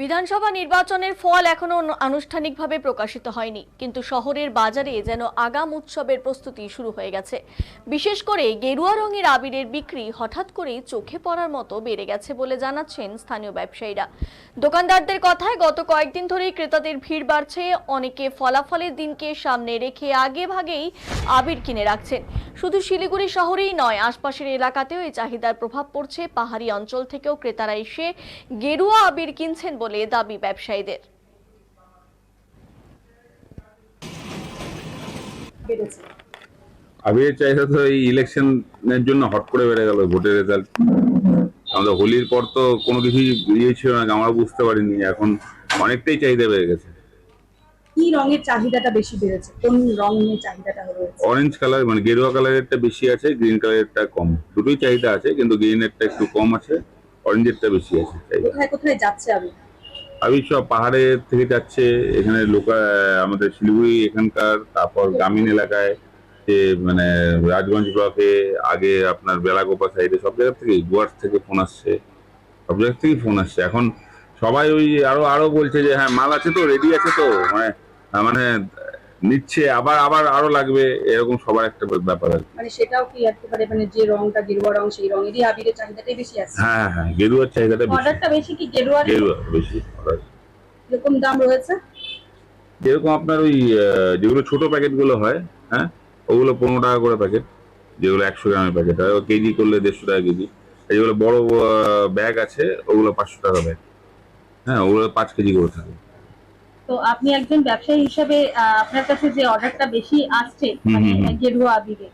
বিধানসভা নির্বাচনের ফল এখনো আনুষ্ঠানিকভাবে প্রকাশিত হয়নি, কিন্তু শহরের বাজারে যেন আগাম উৎসবের প্রস্তুতি শুরু হয়ে গেছে। বিশেষ করে গেরুয়া রঙের আবিরের বিক্রি হঠাৎ করেই চোখে পড়ার মতো বেড়ে গেছে বলে জানাচ্ছেন স্থানীয় ব্যবসায়ীরা। দোকানদারদের কথায় গত কয়েকদিন ধরেই ক্রেতাদের ভিড় বাড়ছে। অনেকে ফলাফলের দিনকে সামনে রেখে আগে ভাগেই আবির কিনে রাখছেন। শুধু শিলিগুড়ি শহরেই নয়, আশপাশের এলাকাতেও এই চাহিদার প্রভাব পড়ছে। পাহাড়ি অঞ্চল থেকেও ক্রেতারা এসে গেরুয়া আবির কিনছেন বলে দাবি ব্যবসায়ীদের। আবিরের চাহিদা তো এই ইলেকশনের জন্য হট করে বেড়ে গেল। ভোটের রেজাল্ট আমাদের হোলির পর তো কোনো কিছুই ইয়ে ছিল না, আমরা বুঝতে পারিনি। এখন অনেকটাই চাহিদা বেড়ে গেছে। কি রঙের চাহিদাটা বেশি বেড়েছে? কোন রঙের চাহিদাটা রয়েছে? অরেঞ্জ কালার, মানে গেরুয়া কালারেরটা বেশি আছে, গ্রিন কালারেরটা কম। দুটোই চাহিদা আছে, কিন্তু গ্রিনেরটা একটু কম আছে, অরেঞ্জেরটা বেশি আছে চাহিদা। কোথায় কোথায় যাচ্ছে আবির? আবির সব পাহাড়ের থেকে যাচ্ছে, এখানে আমাদের শিলিগুড়ি এখানকার, তারপর গ্রামীণ এলাকায়, যে মানে রাজগঞ্জ ব্লকে, আগে আপনার বেলাগোপা সাইডে, সব জায়গা থেকে, ডুয়ার্স থেকে ফোন আসছে, সব জায়গা থেকেই ফোন আসছে। এখন সবাই ওই আরো আরো বলছে যে হ্যাঁ মাল আছে তো, রেডি আছে তো, মানে মানে নিচ্ছে, আবার আবার আরো লাগবে, এরকম সবার একটা ব্যাপার আর কি। মানে সেটাও কি একেবারে, মানে যে রংটা গেরুয়া রং, সেই রঙেরই আবিরের চাহিদাটাই বেশি আছে? হ্যাঁ হ্যাঁ হ্যাঁ, গেরুয়ার চাহিদাটা বেশি। অর্ডারটা বেশি কি গেরুয়ার? গেরুয়া বেশি অর্ডার। এরকম দাম রয়েছে? যেরকম আপনার ওই যেগুলো ছোট প্যাকেট গুলো হয়, হ্যাঁ, ওগুলো 15 টাকা করে প্যাকেট। যেগুলো 100 গ্রামের প্যাকেট হয়, কেজি করলে 150 টাকা কেজি। যেগুলো বড় ব্যাগ আছে, ওগুলো 500 টাকা ব্যাগ। হ্যাঁ, ওগুলো 5 কেজি করে থাকে। তো আপনি একজন ব্যবসায়ী হিসেবে আপনার কাছে যে অর্ডারটা বেশি আসছে মানে গেরুয়া আবিরে,